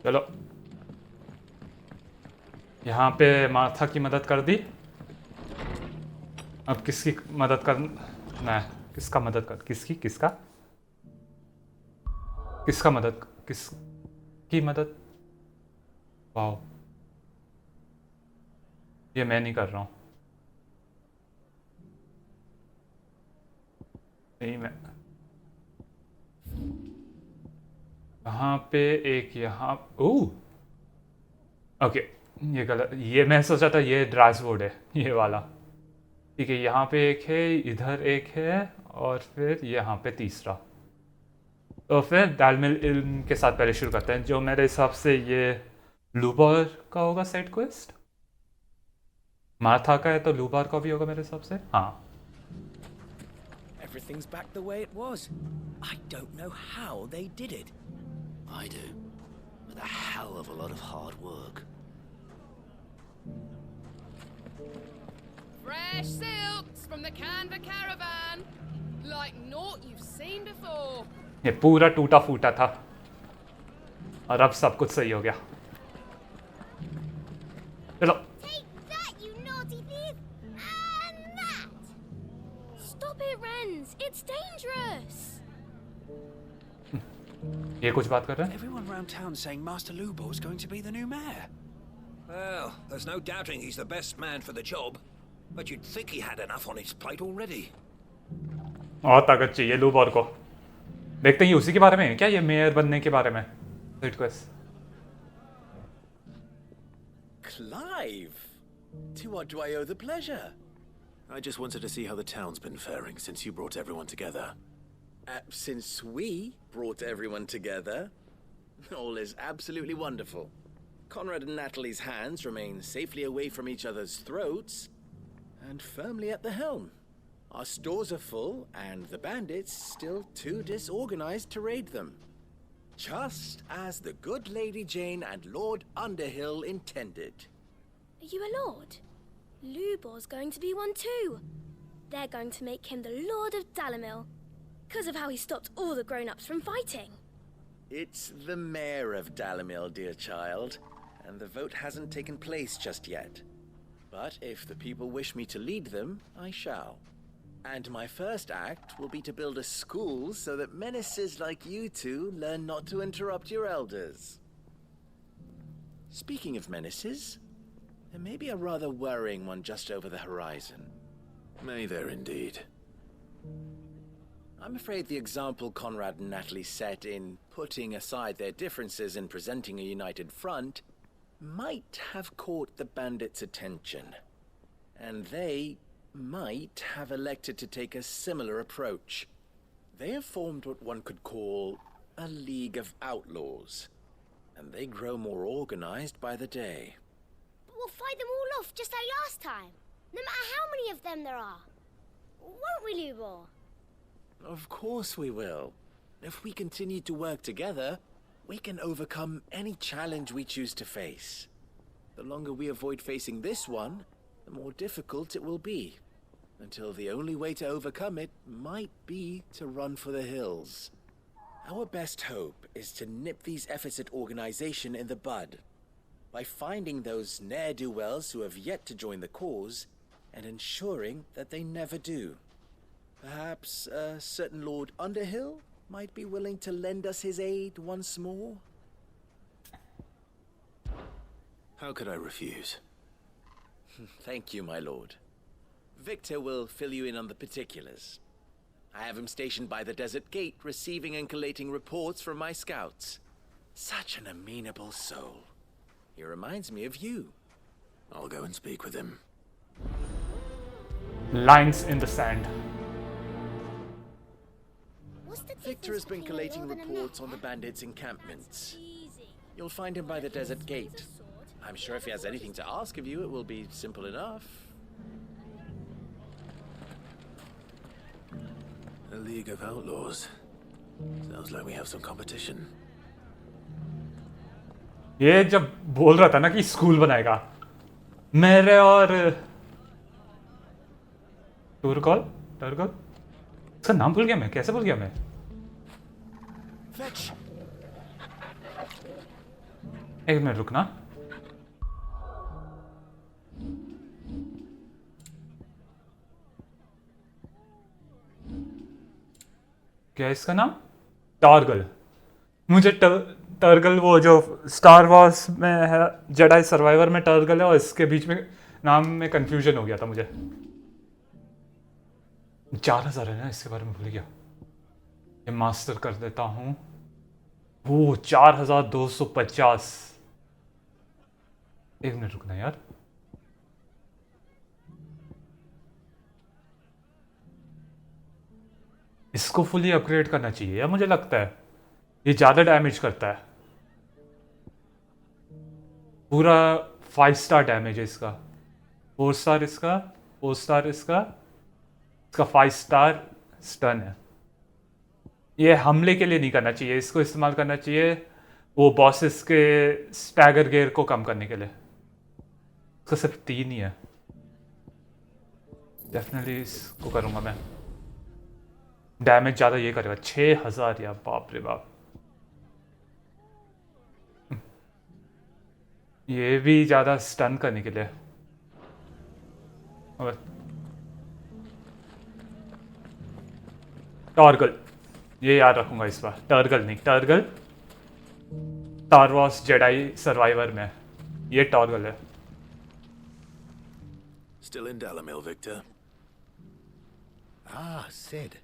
चलो, यहाँ पे माथा की मदद कर दी। अब किसकी मदद करना है? किसका मदद कर किसका मदद किसकी मदद? वाह, ये मैं नहीं कर रहा हूँ। नहीं, मैं यहाँ पे एक यहाँ। ओह ओके, ये गलत। ये मैं सोचा था ये ड्रासवुड है, ये वाला। ठीक है, यहाँ पे एक है, इधर एक है, और फिर यहाँ पे तीसरा। तो फिर दालमिल इल्म के साथ पहले शुरू करते हैं, जो मेरे हिसाब से ये लूबर का होगा साइड क्वेस्ट। माथा का है तो लूबर का भी होगा मेरे हिसाब से। हाँ, Everything's back the way it was. I don't know how they did it. I do. With a hell of a lot of hard work. Fresh silks from the Canva caravan. Like naught you've seen before. ये पूरा टूटा फूटा था और अब सब कुछ सही हो गया। चलो, Take that, you naughty thief! And that! Stop it, Renz! It's dangerous! ये कुछ बात कर रहे हैं? Everyone round town saying Master Lubor's going to be the new mayor. Well, there's no doubting he's the best man for the job. But you'd think he had enough on his plate already. और ताकत चाहिए लूबर को। देखते हैं ये उसी के बारे में है क्या, ये मेयर बनने के बारे में? Request. Clive! To what do I owe the pleasure? I just wanted to see how the town's been faring since you brought everyone together. Since we brought everyone together, all is absolutely wonderful. Konrad and Natalie's hands remain safely away from each other's throats and firmly at the helm. Our stores are full and the bandits still too disorganized to raid them. Just as the good Lady Jane and Lord Underhill intended. Are you a lord? Lubor's going to be one too. They're going to make him the Lord of Dalimil, because of how he stopped all the grown-ups from fighting. It's the mayor of Dalimil, dear child, and the vote hasn't taken place just yet. But if the people wish me to lead them, I shall. And my first act will be to build a school so that menaces like you two learn not to interrupt your elders. Speaking of menaces, there may be a rather worrying one just over the horizon. May there indeed. I'm afraid the example Konrad and Natalie set in putting aside their differences and presenting a united front might have caught the bandits' attention. And they might have elected to take a similar approach. They have formed what one could call a League of Outlaws, and they grow more organized by the day. But we'll fight them all off just like last time, no matter how many of them there are. Won't we, Lubor? Of course we will. If we continue to work together, we can overcome any challenge we choose to face. The longer we avoid facing this one, the more difficult it will be. Until the only way to overcome it might be to run for the hills. Our best hope is to nip these efforts at organization in the bud, by finding those ne'er-do-wells who have yet to join the cause, and ensuring that they never do. Perhaps a certain Lord Underhill might be willing to lend us his aid once more? How could I refuse? Thank you, my lord. Viktor will fill you in on the particulars. I have him stationed by the desert gate, receiving and collating reports from my scouts. Such an amenable soul. He reminds me of you. I'll go and speak with him. Lines in the sand. What's the Viktor has been difference collating between a lord and a reports on the mayor? bandits' encampments. Easy. You'll find him by the desert Use gate. a sword. I'm sure if he has anything to ask of you, it will be simple enough. A League of Outlaws. Sounds like we have some competition. ये जब बोल रहा था ना कि school बनाएगा, मेरे और टूरकॉल उसका नाम भूल गया मैं, कैसे भूल गया मैं? Fetch! एक मिनट रुकना। क्या है इसका नाम? टॉर्गल। मुझे टर्गल वो जो स्टार वॉर्स में है, जेडाई सर्वाइवर में टर्गल है, और इसके बीच में नाम में कंफ्यूजन हो गया था मुझे। 4000 है ना, इसके बारे में भूल गया। ये मास्टर कर देता हूँ। वो 4250। एक मिनट रुकना यार। इसको फुली अपग्रेड करना चाहिए यार, मुझे लगता है ये ज्यादा डैमेज करता है। पूरा 5 स्टार डैमेज है इसका, 4 स्टार इसका, 4 स्टार इसका, 5 स्टार स्टन है। ये हमले के लिए नहीं करना चाहिए, इसको इस्तेमाल करना चाहिए वो बॉसेस के स्टैगर गेयर को कम करने के लिए। इसका सिर्फ 3 ही है। डेफिनेटली इसको करूंगा मैं। डैमेज ज़्यादा ये करेगा 6000 या बाप रे बाप। ये भी ज़्यादा स्टन करने के लिए। टॉर्गल, ये याद रखूंगा इस बार। टर्गल नहीं, टर्गल स्टार वॉर्स जेडाई सर्वाइवर में ये टॉर्गल है। Still in Dalimil, Viktor? Ah, Sid.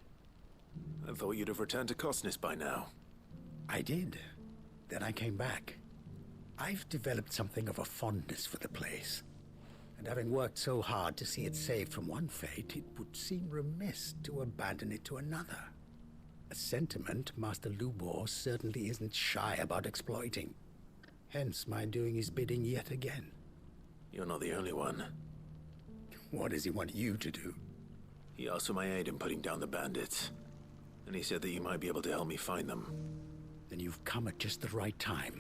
I thought you'd have returned to Kosnis by now. I did. Then I came back. I've developed something of a fondness for the place. And having worked so hard to see it saved from one fate, it would seem remiss to abandon it to another. A sentiment Master Lubor certainly isn't shy about exploiting. Hence my doing his bidding yet again. You're not the only one. What does he want you to do? He asked for my aid in putting down the bandits. And he said that you might be able to help me find them. Then you've come at just the right time.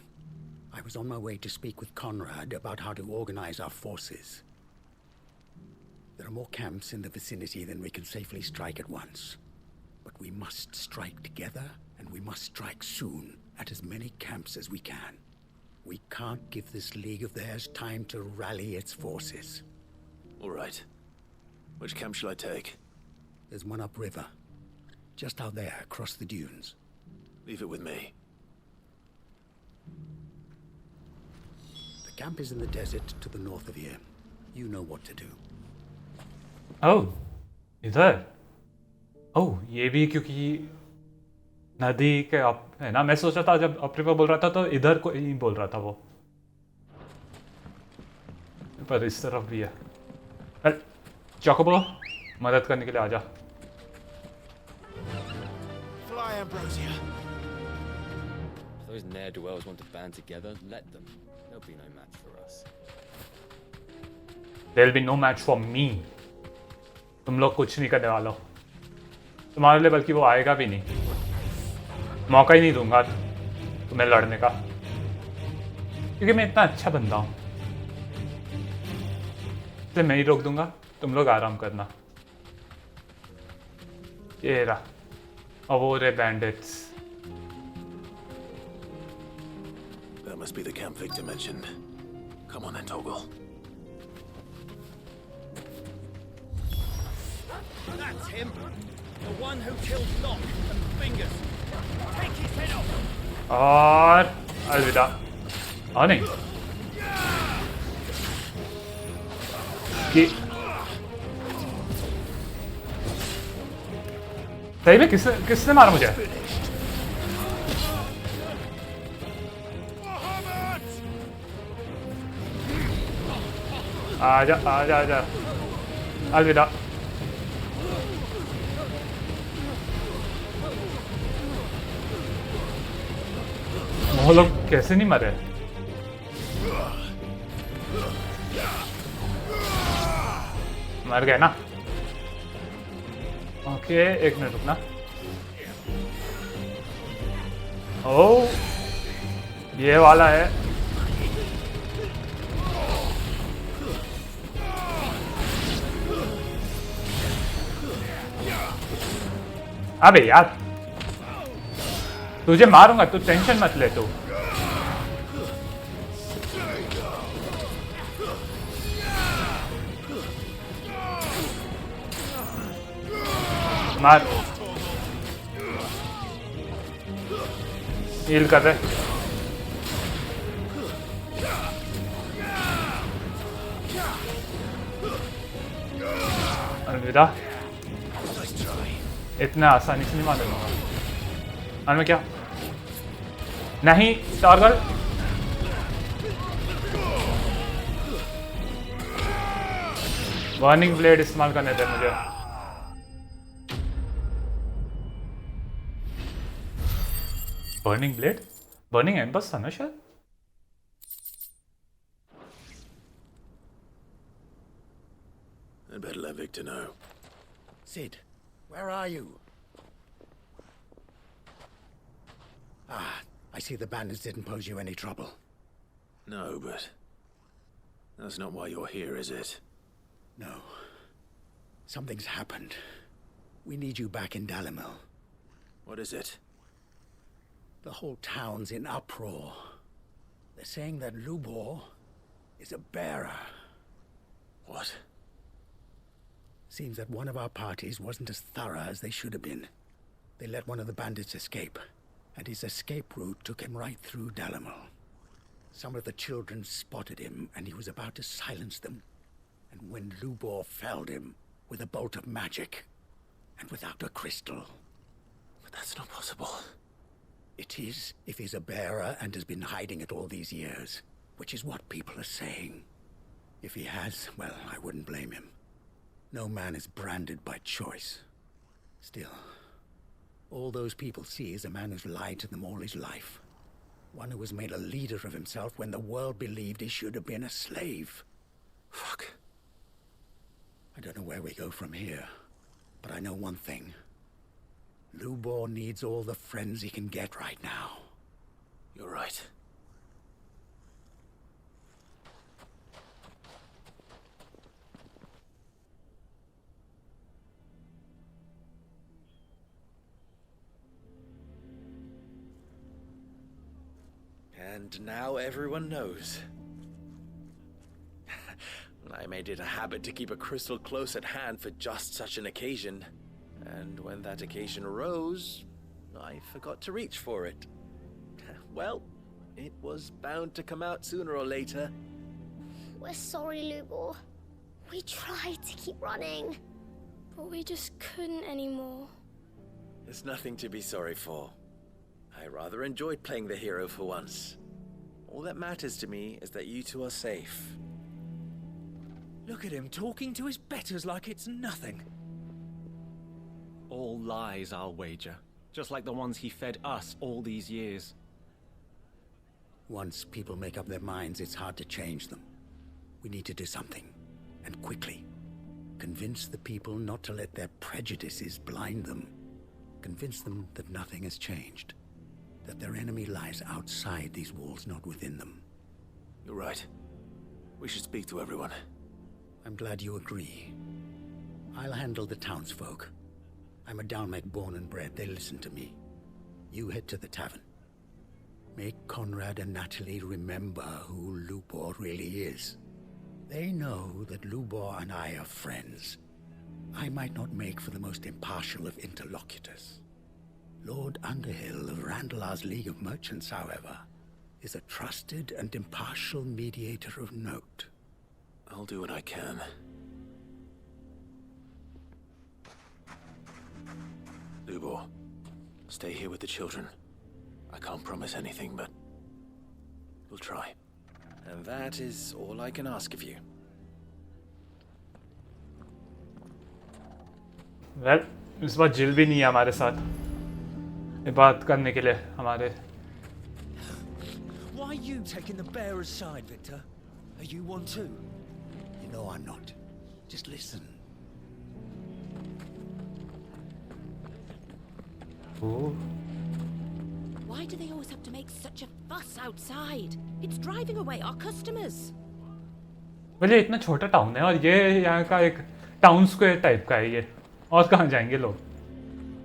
I was on my way to speak with Konrad about how to organize our forces. There are more camps in the vicinity than we can safely strike at once. But we must strike together, and we must strike soon at as many camps as we can. We can't give this league of theirs time to rally its forces. All right. Which camp shall I take? There's one upriver. Just out there, across the dunes. Leave it with me. The camp is in the desert to the north of here. You know what to do. Oh, इधर। ओह, ये भी क्योंकि नदी के up है ना। मैं सोच रहा था जब अप्रिवर बोल रहा था तो इधर को ही बोल रहा था वो, पर इस तरफ भी है। चौकोबो, मदद करने के लिए आजा। Fly, Ambrosia. If those ne'er-do-wells want to band together, let them. There'll be no match for us. There'll be no match for me. तुम लोग कुछ नहीं करने वाले हो तुम्हारे लिए, बल्कि वो आएगा भी नहीं। मौका ही नहीं दूंगा तुम्हें लड़ने का, क्योंकि मैं इतना अच्छा बंदा हूँ। इसलिए मैं ही रोक दूंगा, तुम लोग आराम करना। ये रहा, और वो रे bandits. That must be the camp Viktor mentioned. Come on then, Toggle. That's him. The one who killed Locke and Fingers. Take his head off. और अलविदा। हाँ नहीं कि सही में किसने मारा मुझे? आजा आजा आजा, अलविदा। वो लोग कैसे नहीं मरे? मर गए ना? ओके, एक मिनट रुकना। ओ, ये वाला है। अबे यार, तुझे मारूंगा, तू टेंशन मत ले। तू मार, हील कर रहे। अलविदा, इतना आसानी से नहीं मार दूंगा। और मैं क्या नहीं टारगल, बर्निंग ब्लेड इस्तेमाल करने थे मुझे। बर्निंग ब्लेड, बर्निंग एम्बस था ना शायद। I'd better let Viktor know. Sid, where are you? Ah, I see the bandits didn't pose you any trouble. No, but that's not why you're here, is it? No. Something's happened. We need you back in Dalimil. What is it? The whole town's in uproar. They're saying that Lubor is a bearer. What? Seems that one of our parties wasn't as thorough as they should have been. They let one of the bandits escape, and his escape route took him right through Dalimil. Some of the children spotted him, and he was about to silence them. And when Lubor felled him with a bolt of magic, and without a crystal. But that's not possible. It is, if he's a bearer and has been hiding it all these years, which is what people are saying. If he has, well, I wouldn't blame him. No man is branded by choice. Still, all those people see is a man who's lied to them all his life. One who has made a leader of himself when the world believed he should have been a slave. Fuck. I don't know where we go from here, but I know one thing. Lubor needs all the friends he can get right now. You're right. And now everyone knows. I made it a habit to keep a crystal close at hand for just such an occasion. And when that occasion arose, I forgot to reach for it. Well, it was bound to come out sooner or later. We're sorry, Lubor. We tried to keep running. But we just couldn't anymore. There's nothing to be sorry for. I rather enjoyed playing the hero for once. All that matters to me is that you two are safe. Look at him talking to his betters like it's nothing. All lies, I'll wager. Just like the ones he fed us all these years. Once people make up their minds, it's hard to change them. We need to do something, and quickly. Convince the people not to let their prejudices blind them. Convince them that nothing has changed. That their enemy lies outside these walls, not within them. You're right. We should speak to everyone. I'm glad you agree. I'll handle the townsfolk. I'm a Dalmek born and bred. They listen to me. You head to the tavern. Make Konrad and Natalie remember who Lubor really is. They know that Lubor and I are friends. I might not make for the most impartial of interlocutors. Lord Underhill of Randalar's League of Merchants, however, is a trusted and impartial mediator of note. I'll do what I can. Lubor, stay here with the children. I can't promise anything, but we'll try. And that is all I can ask of you. Well, इस बार जिल भी नहीं है हमारे साथ ये बात करने के लिए हमारे। Why are you taking the bearer's side, Viktor? Are you one too? You know I'm not. Just listen. Ooh. Why do they always have to make such a fuss outside? It's driving away our customers. well, ये इतना छोटा town है और ये यहाँ का एक town square type का है ये, और कहाँ जाएंगे लोग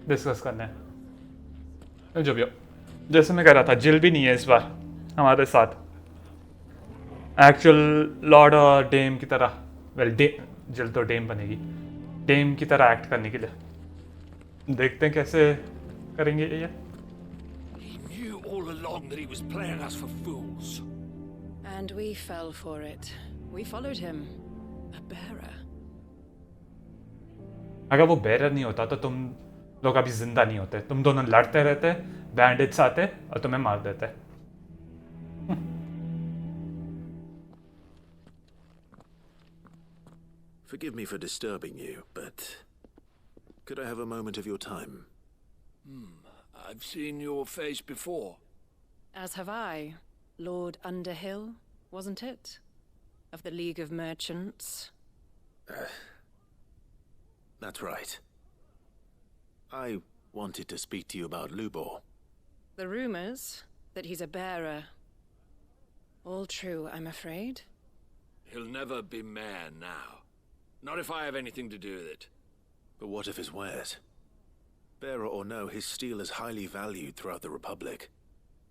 डिस्कस करने। जो भी हो, जैसे मैं कह रहा था, जिल भी नहीं है इस बार हमारे साथ एक्चुअल लॉर्ड और डेम की तरह। वेल जिल तो डेम बनेगी, डेम की तरह एक्ट करने के लिए। देखते हैं कैसे करेंगे ये. He knew all along that he was playing us for fools. And we fell for it. We followed him. A bearer. अगर वो बेरर नहीं होता तो तुम लोग अभी जिंदा नहीं होते. तुम दोनों लड़ते रहते, बैंडिट्स आते और तुम्हें मार देते. Forgive me for disturbing you, but could I have a moment of your time? I've seen your face before. As have I. Lord Underhill, wasn't it? Of the League of Merchants. That's right. I wanted to speak to you about Lubor. The rumors that he's a bearer. All true, I'm afraid. He'll never be mayor now. Not if I have anything to do with it. But what of his wares? Bearer or no, his steel is highly valued throughout the Republic.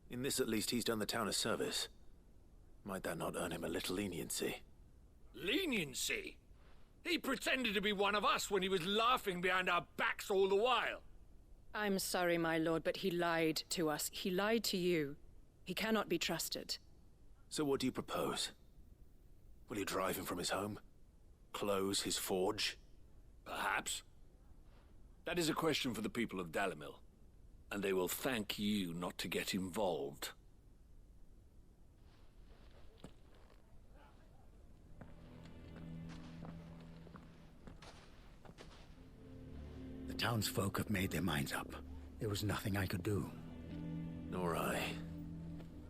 In this at least he's done the town a service. Might that not earn him a little leniency? Leniency? He pretended to be one of us when he was laughing behind our backs all the while. I'm sorry, my lord, but he lied to us. He lied to you. He cannot be trusted. So what do you propose? Will you drive him from his home? Close his forge? Perhaps. That is a question for the people of Dalimil. And they will thank you not to get involved. The townsfolk have made their minds up. There was nothing I could do. Nor I.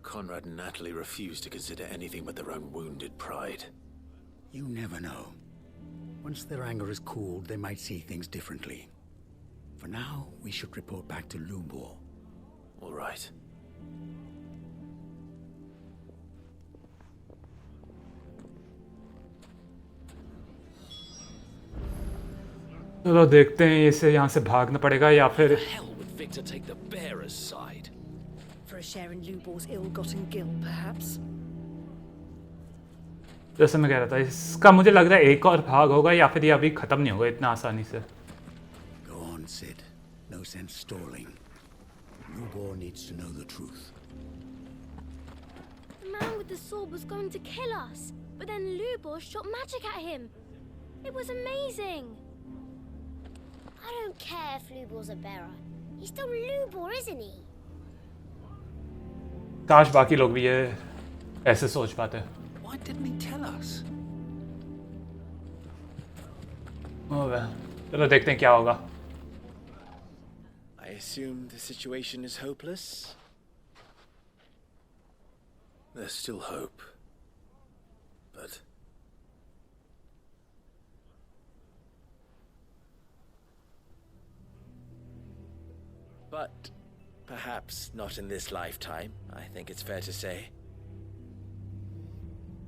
Konrad and Natalie refused to consider anything but their own wounded pride. You never know. Once their anger is cooled, they might see things differently. For now, we should report back to Lubor. All right. चलो देखते हैं इसे यहाँ से भागना पड़ेगा या फिर. The hell would Viktor take the bearer's side? For a share in Lubor's ill-gotten guilt, perhaps. जैसे मैं कह रहा था, इसका मुझे लग रहा है एक और भाग होगा या फिर ये अभी खत्म नहीं होगा इतना आसानी से. Go on, Sid. No sense stalling. Lubor needs to know the truth. The man with the sword was going to kill us, but then Lubor shot magic at him. It was amazing. I don't care if Lubor's a bearer. He's still Lubor, isn't he? काश बाकी लोग भी ये ऐसे सोच पाते. Why didn't he tell us? चलो देखते हैं क्या होगा. I assume the situation is hopeless? There's still hope. But... But perhaps not in this lifetime, I think it's fair to say.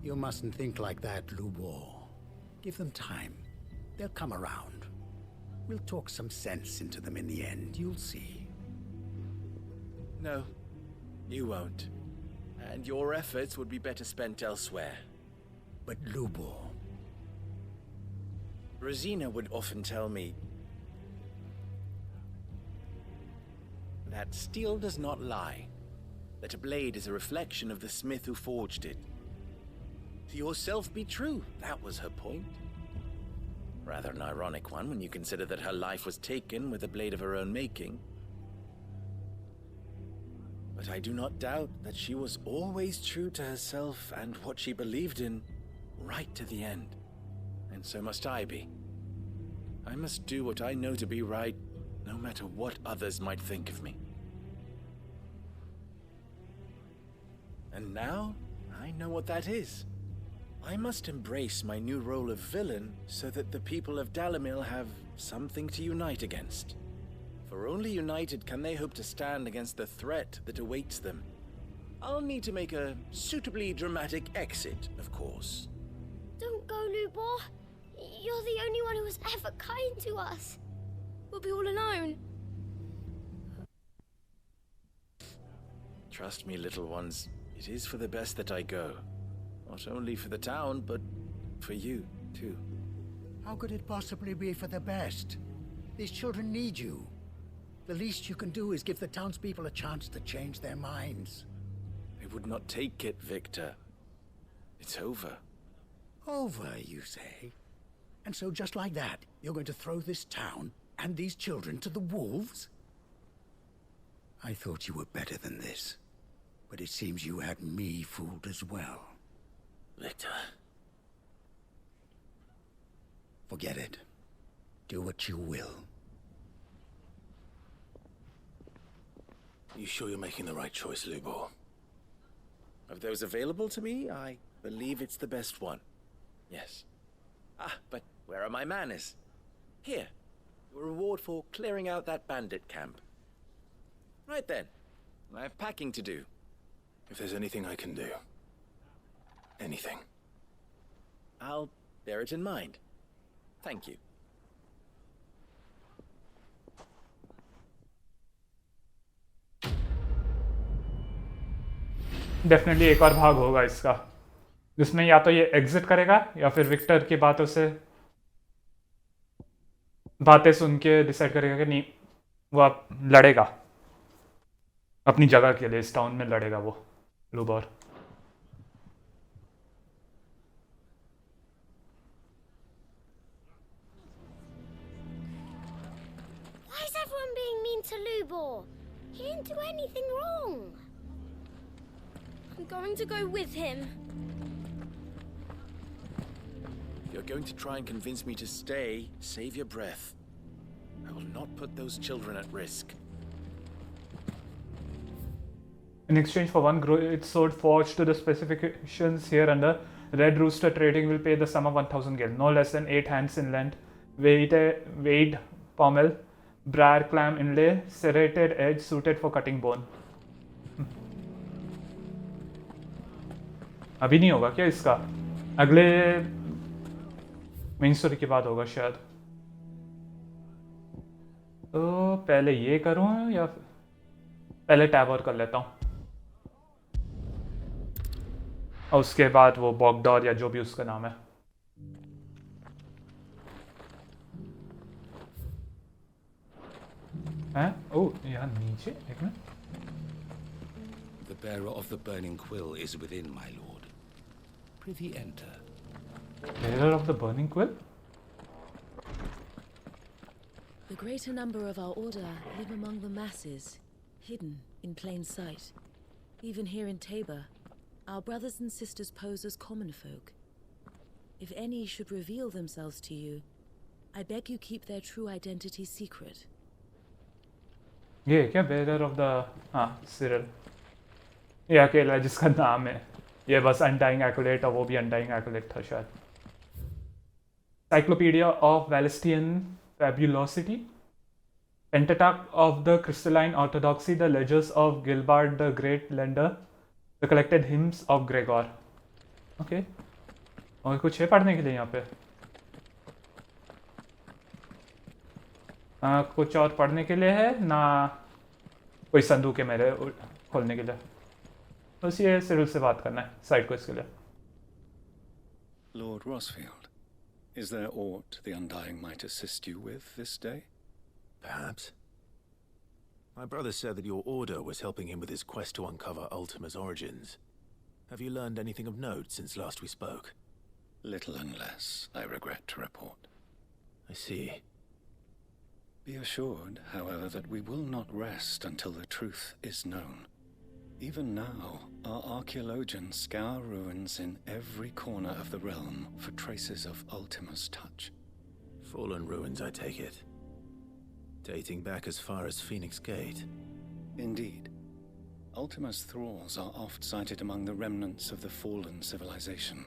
You mustn't think like that, Lubor. Give them time. They'll come around. We'll talk some sense into them in the end, you'll see. No, you won't. And your efforts would be better spent elsewhere. But Lubor... Rosina would often tell me that steel does not lie, that a blade is a reflection of the smith who forged it. To yourself be true, that was her point. Rather an ironic one when you consider that her life was taken with a blade of her own making. But I do not doubt that she was always true to herself and what she believed in, right to the end. And so must I be. I must do what I know to be right, no matter what others might think of me. And now, I know what that is. I must embrace my new role of villain so that the people of Dalimil have something to unite against. For only united can they hope to stand against the threat that awaits them. I'll need to make a suitably dramatic exit, of course. Don't go, Lubor. You're the only one who was ever kind to us. We'll be all alone. Trust me, little ones. It is for the best that I go. Not only for the town, but for you, too. How could it possibly be for the best? These children need you. The least you can do is give the townspeople a chance to change their minds. They would not take it, Viktor. It's over. Over, you say? And so just like that, you're going to throw this town and these children to the wolves? I thought you were better than this. But it seems you had me fooled as well. Viktor. Forget it. Do what you will. You sure you're making the right choice, Lubor? Of those available to me, I believe it's the best one. Yes. Ah, but where are my manners? Here. Your reward for clearing out that bandit camp. Right then. I have packing to do. If there's anything I can do. Anything. I'll bear it in mind. Thank you. Definitely एक और भाग होगा इसका, जिसमें या तो ये exit करेगा या फिर विक्टर की बातें सुन के डिसाइड करेगा कि नहीं, वो अब लड़ेगा अपनी जगह के लिए, इस टाउन में लड़ेगा वो लूबोर। Why is everyone being mean to Lubor? He didn't do anything wrong. I'm going to go with him. If you're going to try and convince me to stay, save your breath. I will not put those children at risk. In exchange for one great sword forged to the specifications here under, Red Rooster Trading will pay the sum of 1,000 gil, no less than 8 hands in length, weighed pommel, briar clam inlay, serrated edge suited for cutting bone. अभी नहीं होगा क्या इसका? अगले main story के बाद होगा शायद। तो पहले ये करूँ या पहले टैब और कर लेता हूँ, और उसके बाद वो बॉगडॉर या जो भी उसका नाम है। हैं? ओह, यहाँ नीचे एक minute. The bearer of the burning quill is within, my lord. Prithee enter. Bearer of the burning quill? The greater number of our order live among the masses, hidden in plain sight. Even here in Tabor, our brothers and sisters pose as common folk. If any should reveal themselves to you, I beg you keep their true identity secret. ये क्या bearer of the Cyril? ये अकेला जिसका नाम है, ये बस undying acolyte, और वो भी undying acolyte था शायद। Cyclopedia of Valisthean Fabulosity, Pentateuch of the Crystalline Orthodoxy, the Ledgers of Gilbert the Great Lender, the Collected Hymns of Gregor. Okay. और कुछ है पढ़ने के लिए यहाँ पे? कुछ और पढ़ने के लिए है ना? कोई संदूक है मेरे खोलने के लिए? बस ये सिरिल से बात करना है साइड को इसके लिए। Lord Rosfield, is there aught the Undying might assist you with this day? Perhaps. My brother said that your order was helping him with his quest to uncover Ultima's origins. Have you learned anything of note since last we spoke? Little and less, I regret to report. I see. Be assured, however, that we will not rest until the truth is known. Even now, our archaeologians scour ruins in every corner of the realm for traces of Ultima's touch. Fallen ruins, I take it. Dating back as far as Phoenix Gate. Indeed. Ultima's thralls are oft sighted among the remnants of the fallen civilization,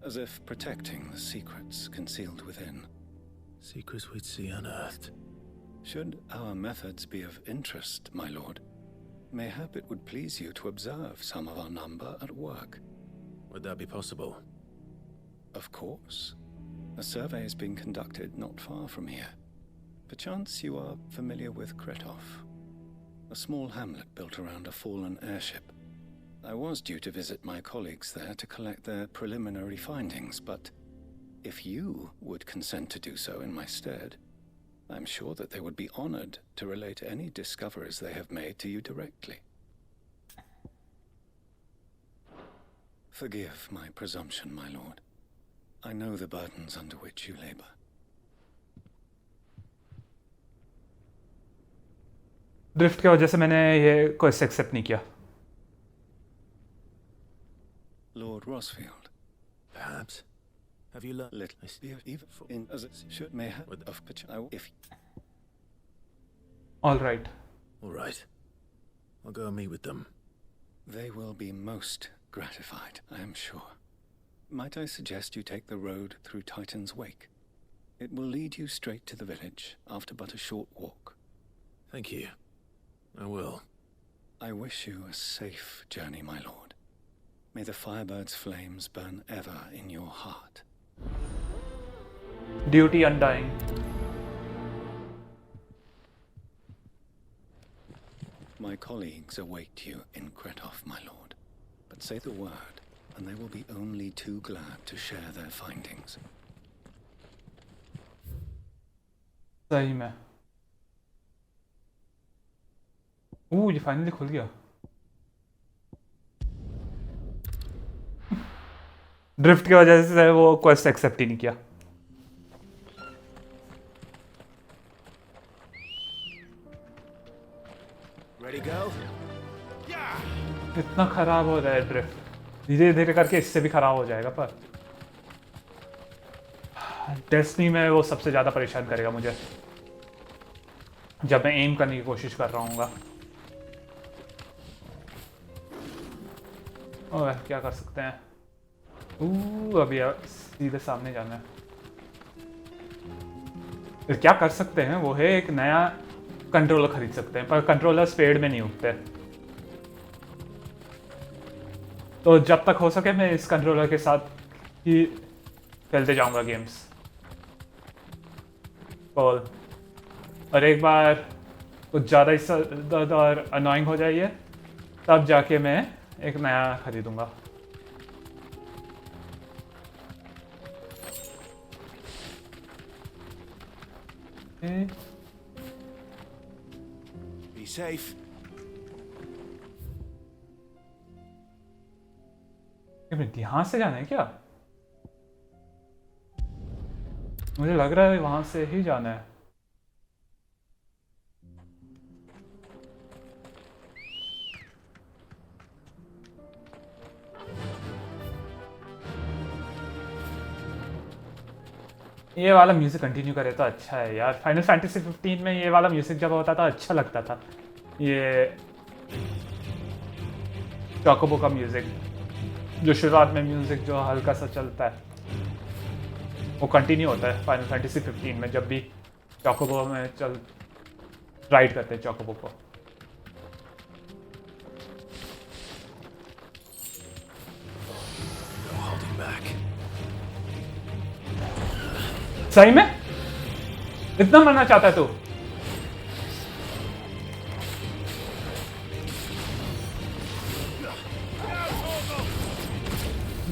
as if protecting the secrets concealed within. Secrets we'd see unearthed. Should our methods be of interest, my lord, mayhap it would please you to observe some of our number at work. Would that be possible? Of course. A survey is being conducted not far from here. Perchance you are familiar with Kretov, a small hamlet built around a fallen airship. I was due to visit my colleagues there to collect their preliminary findings, but if you would consent to do so in my stead, I'm sure that they would be honored to relate any discoveries they have made to you directly. Forgive my presumption, my lord. I know the burdens under which you labor. Drift की वजह से मैंने ये quest accept नहीं किया. Lord Rosfield, perhaps. Have you learned little even in as it should may have of if all right. All right. I'll go and meet with them. They will be most gratified, I am sure. Might I suggest you take the road through Titan's Wake? It will lead you straight to the village after but a short walk. Thank you. I will. I wish you a safe journey, my lord. May the firebird's flames burn ever in your heart. Duty undying. My colleagues await you in Kretoff, my lord. But say the word, and they will be only too glad to share their findings. सही में. ये finally खुल गया. Drift की वजह से वो quest accept ही नहीं किया. इतना खराब हो रहा है ड्रिफ्ट. धीरे धीरे करके इससे भी खराब हो जाएगा. पर डेस्टिनी में वो सबसे ज़्यादा परेशान करेगा मुझे जब मैं एम करने की कोशिश कर रहा हूँगा. ओह क्या कर सकते हैं. अभी सीधे सामने जाना है. क्या कर सकते हैं वो है एक नया कंट्रोलर खरीद सकते हैं. पर कंट्रोलर स्पेड में नहीं उठते. तो जब तक हो सके मैं इस कंट्रोलर के साथ ही खेलते जाऊंगा गेम्स. और एक बार कुछ ज़्यादा इससे और अनोइंग हो जाइए तब जाके मैं एक नया खरीदूंगा. Be safe. यहाँ से जाना है क्या? मुझे लग रहा है वहां से ही जाना है. ये वाला म्यूजिक कंटिन्यू करे तो अच्छा है यार. फाइनल फैंटेसी 15 में ये वाला म्यूजिक जब होता था अच्छा लगता था. ये चॉकोबो का म्यूजिक जो शुरुआत में म्यूजिक जो हल्का सा चलता है वो कंटिन्यू होता है फाइनल फैंटेसी 15 में जब भी चॉकोबो में राइड करते हैं चॉकोबो को. सही में इतना मरना चाहता है तू?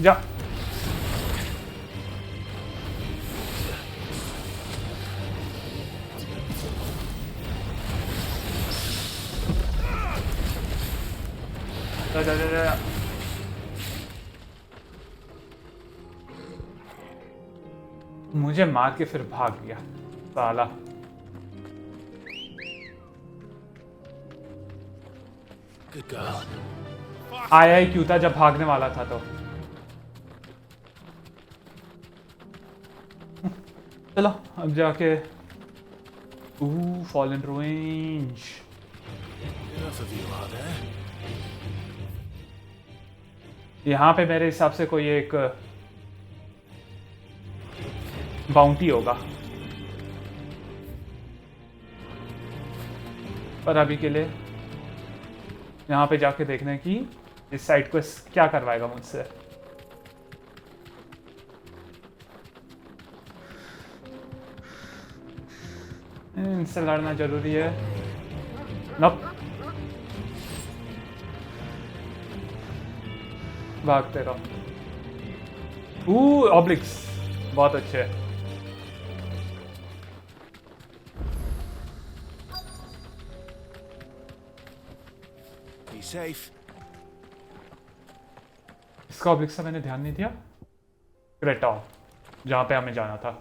जा. जा जा जा जा. मुझे मार के फिर भाग गया साला. आया ही क्यों था जब भागने वाला था तो. चलो अब जाके फॉलन रेंज. यहाँ पे मेरे हिसाब से कोई एक बाउंटी होगा. पर अभी के लिए यहाँ पे जाके देखने की इस साइड को क्या करवाएगा मुझसे. इनसे लड़ना जरूरी है. नप भागते रहो. ऑब्लिक्स बहुत अच्छे है. Be safe. इसका ऑब्लिक सा मैंने ध्यान नहीं दिया। क्रेटा, जहाँ पे हमें जाना था।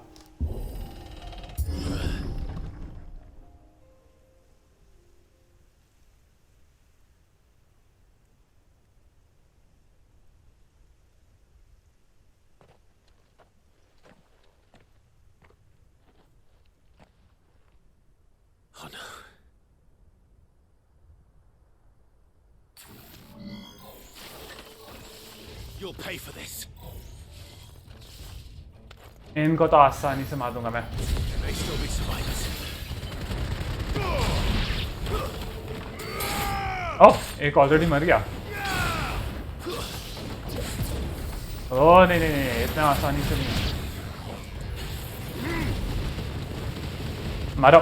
Oh no. You'll pay for this. इनको तो आसानी से मार दूंगा मैं। There may still be survivors. ओह, एक ऑलरेडी मर गया। ओह नहीं नहीं नहीं, इतना आसानी से नहीं। मारो।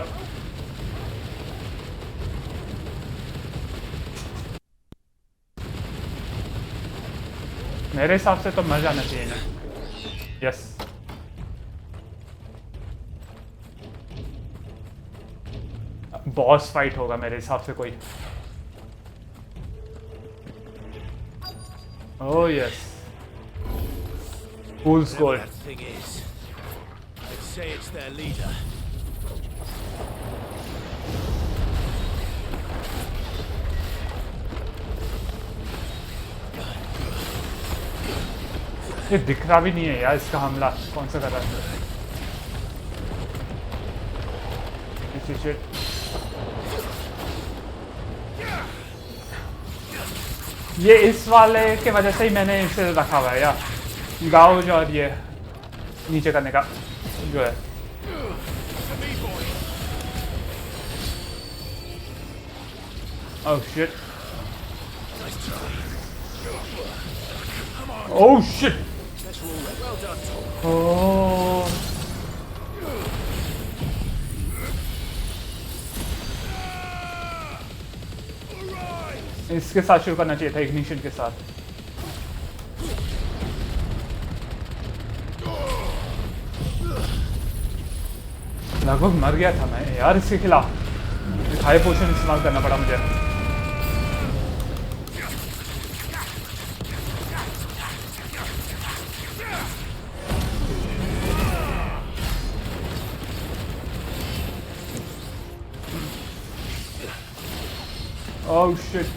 मेरे हिसाब से तो मर जाना चाहिए ना। यस। बॉस फाइट होगा मेरे हिसाब से कोई। Oh yes. Fool's Whatever gold. that thing is, I'd say it's their leader. ये दिख रहा भी नहीं है यार इसका हमला कौन सा कर रहा है। Shit. ये इस वाले के वजह से ही मैंने इसे रखा हुआ है यार, गाउज और ये नीचे करने का जो है। Oh shit. Oh shit. Oh. इसके साथ शुरू करना चाहिए था, इग्निशन के साथ। लगभग मर गया था मैं यार इसके खिलाफ। हाई पोशन इस्तेमाल करना पड़ा मुझे। Oh shit.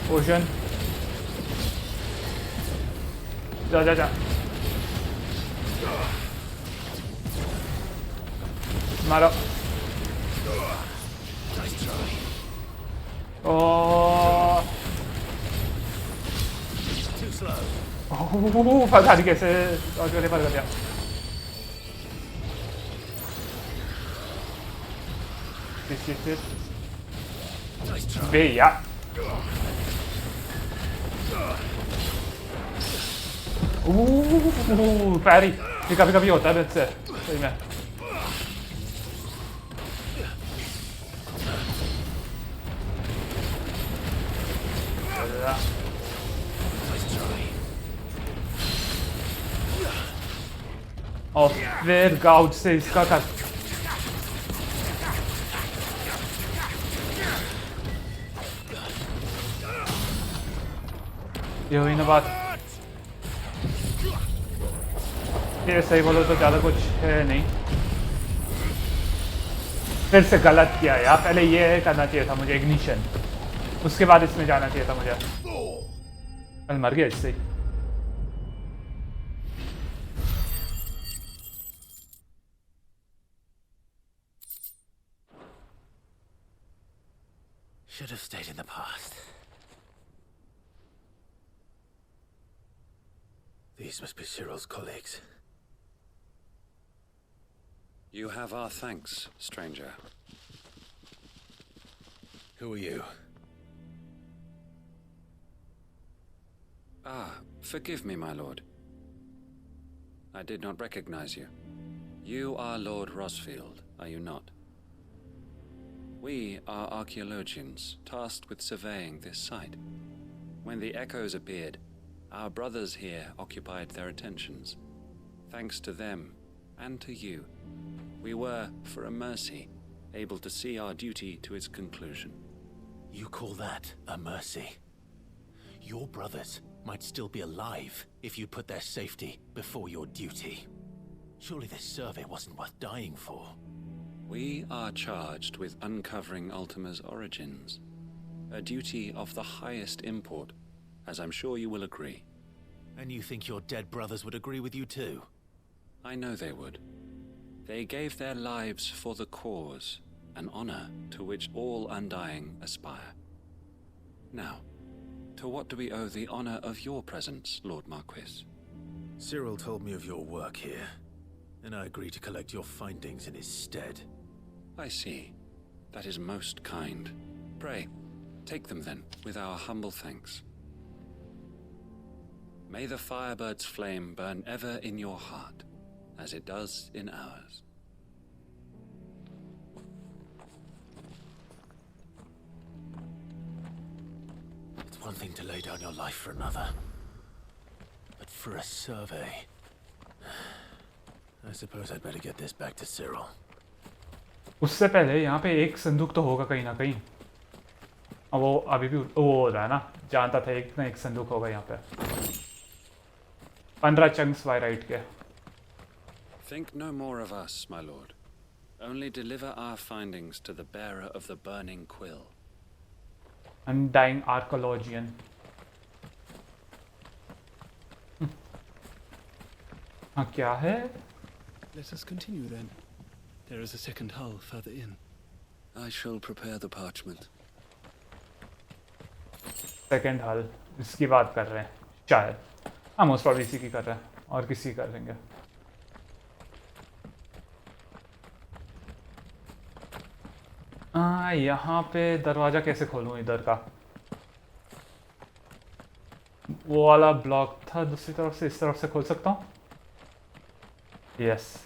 Potion. जा जा जा। मारो। ओह। ओह पता नहीं कैसे और पर कर दिया। बे यार। पैरी ये कभी कभी होता है मुझसे सही में। और फिर गाउड से इसका कर। ये हुई ना बात। ये सही बोलो तो ज़्यादा कुछ है नहीं। फिर से गलत किया यार, पहले ये करना चाहिए था मुझे इग्निशन, उसके बाद इसमें जाना चाहिए था मुझे। कल मर गया इससे। Should have stayed in the past. These must be Cyril's colleagues. You have our thanks, stranger. Who are you? Ah, forgive me, my lord. I did not recognize you. You are Lord Rosfield, are you not? We are archaeologians, tasked with surveying this site. When the echoes appeared, our brothers here occupied their attentions. Thanks to them, and to you, we were, for a mercy, able to see our duty to its conclusion. You call that a mercy? Your brothers might still be alive if you put their safety before your duty. Surely this survey wasn't worth dying for. We are charged with uncovering Ultima's origins. A duty of the highest import, as I'm sure you will agree. And you think your dead brothers would agree with you too? I know they would. They gave their lives for the cause, an honor to which all Undying aspire. Now, to what do we owe the honor of your presence, Lord Marquis? Cyril told me of your work here, and I agreed to collect your findings in his stead. I see. That is most kind. Pray, take them then, with our humble thanks. May the Firebird's flame burn ever in your heart, as it does in ours. It's one thing to lay down your life for another, but for a survey... I suppose I'd better get this back to Cyril. उससे पहले यहाँ पे एक संदूक तो होगा कहीं ना कहीं। अब वो अभी भी वो हो रहा है ना, जानता था एक ना एक संदूक होगा यहाँ पे। 15 चंक्स वायराइट के। Think no more of us, my lord. Only deliver our findings to the bearer of the burning quill. Undying archaeologian. हाँ क्या है? Let us continue then. There is a second hull further in. I shall prepare the parchment. Second hull, इसकी बात कर रहे हैं शायद। हाँ मोस्ट प्रॉब्ली इसी की कर रहे हैं और किसी कर देंगे। यहाँ पे दरवाजा कैसे खोलूँ इधर का? वो वाला ब्लॉक था दूसरी तरफ से, इस तरफ से खोल सकता हूँ? यस।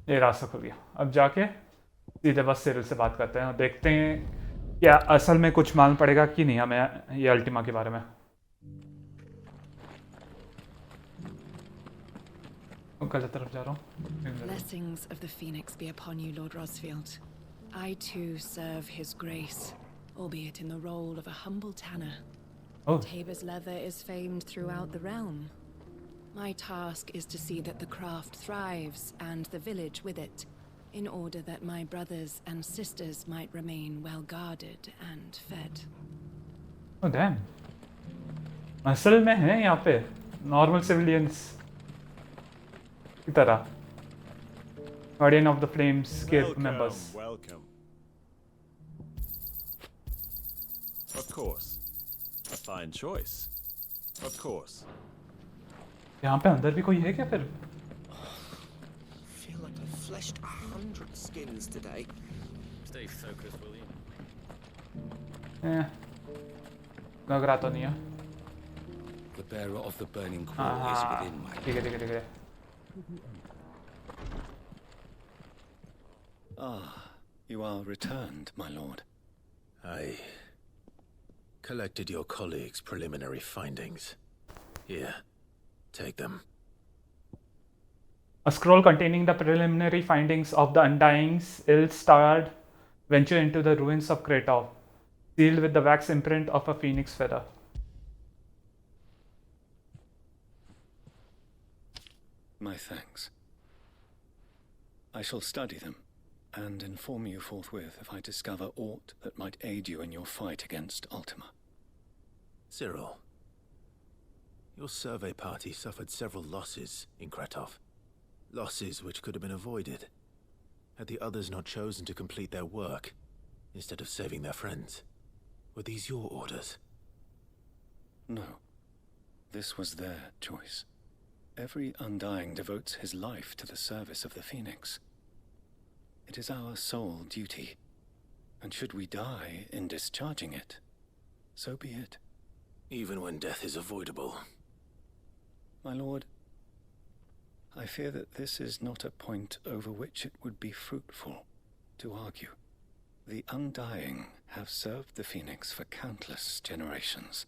ये रास्ता खुल गया। अब जाके सीधे बस सिरिल से बात करते हैं और देखते हैं क्या असल में कुछ मालूम पड़ेगा कि नहीं हमें ये अल्टीमा के बारे में। गलत तरफ जा रहा हूँ। Blessings of the Phoenix be upon you, Lord Rosfield. I too serve his grace, albeit in the role of a humble tanner. Oh. Tabor's leather is famed throughout the realm. My task is to see that the craft thrives, and the village with it, in order that my brothers and sisters might remain well guarded and fed. Oh damn. असल में है यहाँ पे normal civilians की तरह Guardian of the Flames guild members. Welcome. Of course. A fine choice. Of course. यहाँ पे अंदर भी कोई है क्या फिर? Feel like I've fleshed 100 skins today. Stay focused, will you? लग रहा तो नहीं है। The bearer of the burning quill is within my. ठीक है। Ah, you are returned, my lord. I collected your colleagues' preliminary findings. Here, take them. A scroll containing the preliminary findings of the Undying's ill-starred venture into the ruins of Kretov, sealed with the wax imprint of a phoenix feather. My thanks. I shall study them and inform you forthwith if I discover aught that might aid you in your fight against Ultima. Cyril, your survey party suffered several losses in Kretov. Losses which could have been avoided, had the others not chosen to complete their work, instead of saving their friends. Were these your orders? No. This was their choice. Every Undying devotes his life to the service of the Phoenix. It is our sole duty, and should we die in discharging it, so be it. Even when death is avoidable. My lord, I fear that this is not a point over which it would be fruitful to argue. The Undying have served the Phoenix for countless generations,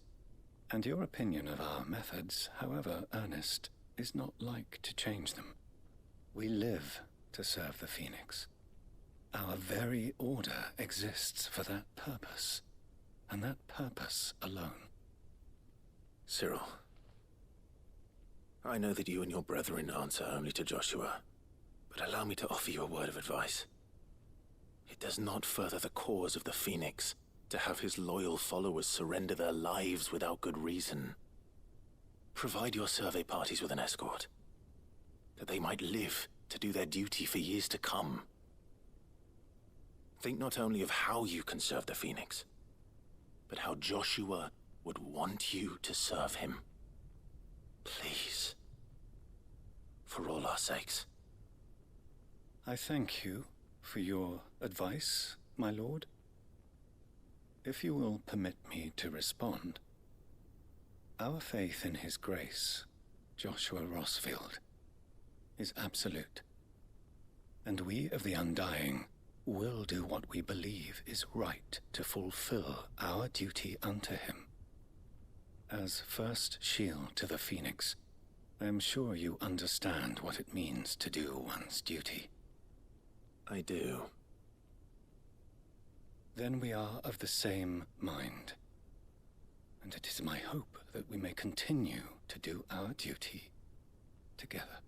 and your opinion of our methods, however earnest, is not like to change them. We live to serve the Phoenix. Our very order exists for that purpose, and that purpose alone. Cyril, I know that you and your brethren answer only to Joshua, but allow me to offer you a word of advice. It does not further the cause of the Phoenix to have his loyal followers surrender their lives without good reason. Provide your survey parties with an escort, that they might live to do their duty for years to come. Think not only of how you can serve the Phoenix, but how Joshua would want you to serve him. Please. For all our sakes. I thank you for your advice, my lord. If you will permit me to respond, our faith in his grace, Joshua Rossfield, is absolute, and we of the Undying will do what we believe is right to fulfill our duty unto him. As first shield to the Phoenix, I am sure you understand what it means to do one's duty. I do. Then we are of the same mind, and it is my hope that we may continue to do our duty together.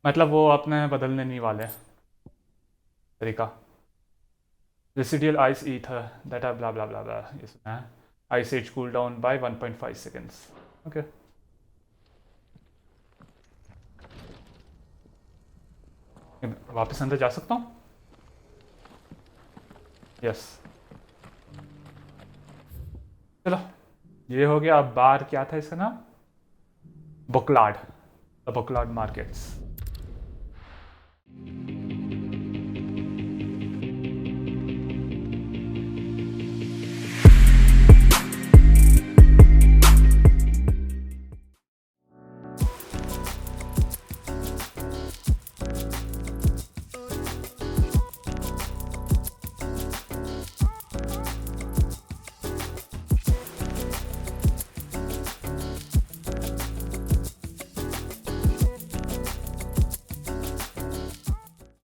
मतलब वो अपने बदलने नहीं वाले तरीका residual ice ether data blah blah blah blah ये सुना है ice age cool down by 1.5 seconds okay वापस अंदर जा सकता हूँ यस चलो ये हो गया अब बार क्या था इसका नाम बुकलाड द बुकलाड मार्केट्स